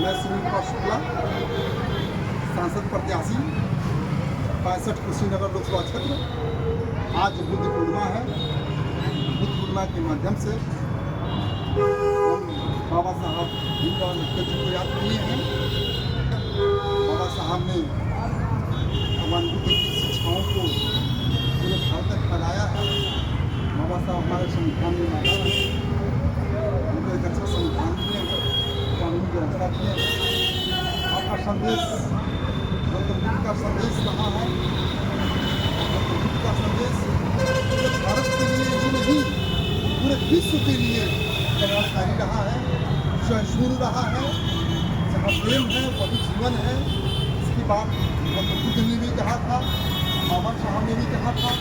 मैं सुनील कुमार शुक्ला, सांसद प्रत्याशी 65 कुशीनगर लोकसभा क्षेत्र। आज बुद्ध पूर्णिमा है। बुद्ध पूर्णिमा के माध्यम से हम बाबा साहब भीमराव अम्बेडकर जी को याद किए हैं। बाबा साहब ने भगवान बुद्ध की शिक्षाओं को पूरे भारत तक फैलाया है। बाबा साहब हमारे संविधान में माता है, उनको एक अच्छा संविधान दिए हैं, कानून व्यवस्था दिए हैं। आपका संदेश गौतम बुद्ध का संदेश कहाँ है? गौतम बुद्ध का संदेश पूरे भारत के लिए ही नहीं, पूरे विश्व के लिए कल्याणकारी रहा है, सहिष्णु रहा है। जहाँ प्रेम है वही जीवन है। इसकी बात गौतम बुद्ध ने भी कहा था, बाबा साहब ने भी कहा था।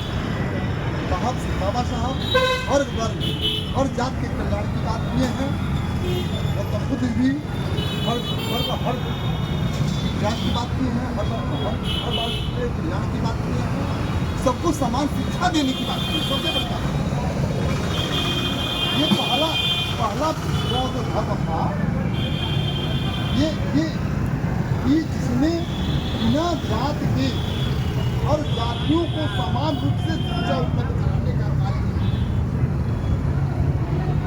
बाबा साहब हर वर्ग हर जात के कल्याण की बात किए हैं। गौतम बुद्ध भी हर वर्ग हर जात की बात की है, हर वर्ग के कल्याण की बात की है, सबको समान शिक्षा देने की बात की है। सबसे बड़ी बात ये पहला जो धर्म था ये जिसमें बिना जात के और जातियों को समान रूप से शिक्षा उपलब्ध कराने का कार्य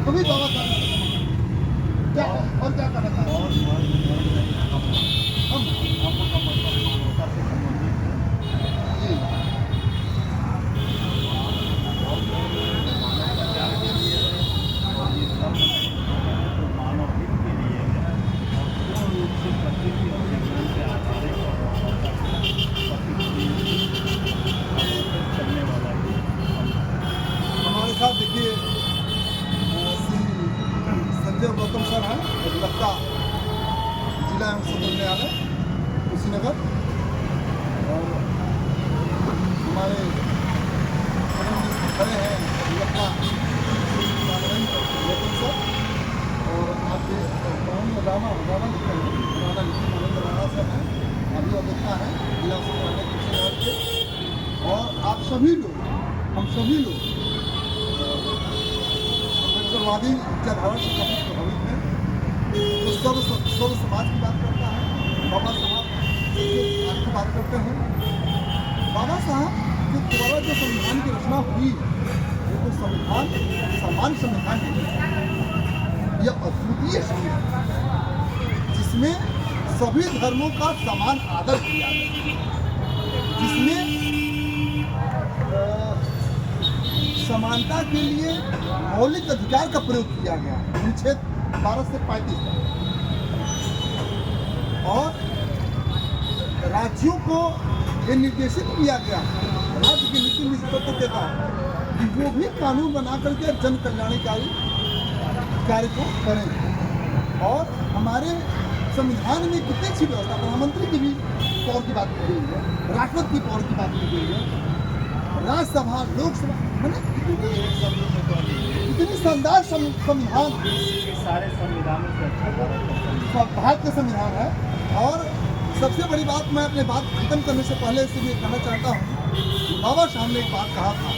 कभी बाबा साहब क्या और क्या करना चाहते हैं? हम आपका मतलब मानवता से संबंधित है। मानव के लिए और ये धर्म तो मानव हित के लिए है और पूर्ण रूप से प्रकृति और विज्ञान के आधारित और करने वाला ही हमारे साथ। देखिए श्री संजय गौतम सर हैं, अधिवक्ता जिला एवं सत्र न्यायालय कुशीनगर, और हमारे खड़े हैं अधिवक्ता गौतम सर, और आपके राणा सर हैं, अभी अधिवक्ता हैं जिला सत्र न्यायालय कुशीनगर के। और आप सभी लोग, हम सभी लोग अम्बेडकरवादी विचारधारा से काफ़ी प्रभावित हैं। तो सब समाज की बात करता है, बाबा साहब की बात करते हैं। बाबा साहब के द्वारा जो संविधान की रचना हुई वो तो संविधान सामान्य संविधान नहीं, यह अद्वितीय संविधान जिसमें सभी धर्मों का समान आदर किया गया, जिसमें समानता के लिए मौलिक अधिकार का प्रयोग किया गया, अनुच्छेद 12 से 35 तक। और राज्यों को ये निर्देशित किया गया, राज्य के नीति निष्पत्ति के तहत, कि वो भी कानून बना करके जन कल्याणकारी कार्य को करें। और हमारे संविधान में कितनी अच्छी व्यवस्था, प्रधानमंत्री की भी पावर की बात की गई है, राष्ट्रपति की पावर की बात की गई है, राज्यसभा लोकसभा, मैंने इतनी शानदार संविधान, सारे संविधानों से अच्छा भारत का संविधान है। और सबसे बड़ी बात, मैं अपने बात खत्म करने से पहले इसलिए कहना चाहता हूँ, बाबा साहब ने एक बात कहा था,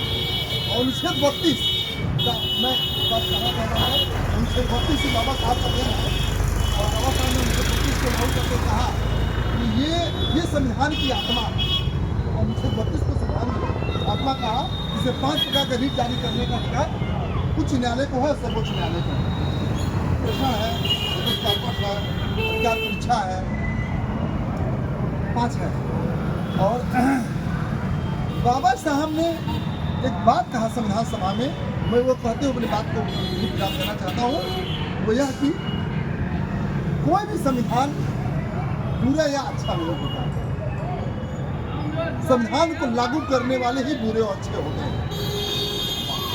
और अनुच्छेद 32 का मैं बात कहना चाहता हूँ। अनुच्छेद 32 से बाबा साहब का देना है, और बाबा साहब ने अनुच्छेद 32 को लागू करके कहा कि ये संविधान की आत्मा, अनुच्छेद 32 को संविधान की आत्मा कहा, जिसे 5 प्रकार का रीट जारी करने का अधिकार उच्च न्यायालय को है, सर्वोच्च न्यायालय को है। प्रश्न है, कार्पट है, अधिकार परीक्षा है, 5 है। और बाबा साहब ने एक बात कहा संविधान सभा में, मैं वो कहते हुए अपनी बात को विराम देना चाहता हूँ। वो यह कि कोई भी संविधान बुरा या अच्छा नहीं होता, संविधान को लागू करने वाले ही बुरे और अच्छे होते हैं।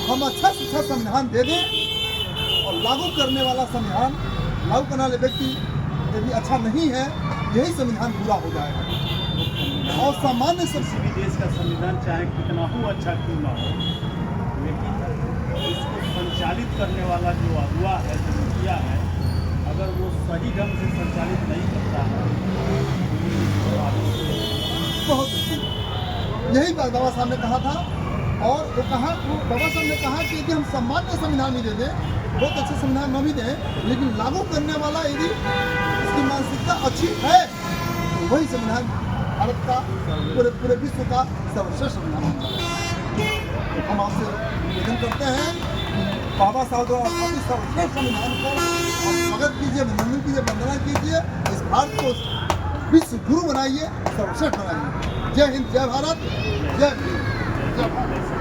हम अच्छा से अच्छा संविधान दे दें और लागू करने वाला संविधान, लागू करने वाले व्यक्ति यदि अच्छा नहीं है, यही संविधान बुरा हो जाएगा। और सामान्य किसी भी देश का संविधान चाहे कितना हो अच्छा क्यों ना हो, लेकिन इसको संचालित करने वाला जो अगुआ है, जो मुखिया है, अगर वो सही ढंग से संचालित नहीं करता है तो बहुत यही बात बाबा साहब ने कहा था। और वो बाबा साहब ने कहा कि यदि हम सामान्य संविधान नहीं दे दें बहुत अच्छे संविधान न भी दें, लेकिन लागू करने वाला यदि इसकी मानसिकता अच्छी है तो वही संविधान भारत का पूरे विश्व का सर्वश्रेष्ठ संविधान होता है। तो हम आपसे निवेदन करते हैं कि बाबा साहब द्वारा स्थापित सर्वश्रेष्ठ संविधान को आप स्वागत कीजिए, अभिनंदन कीजिए, वंदना कीजिए, इस भारत को विश्व गुरु बनाइए, सर्वश्रेष्ठ बनाइए। जय हिंद, जय भारत, जय भीम, जय भारत।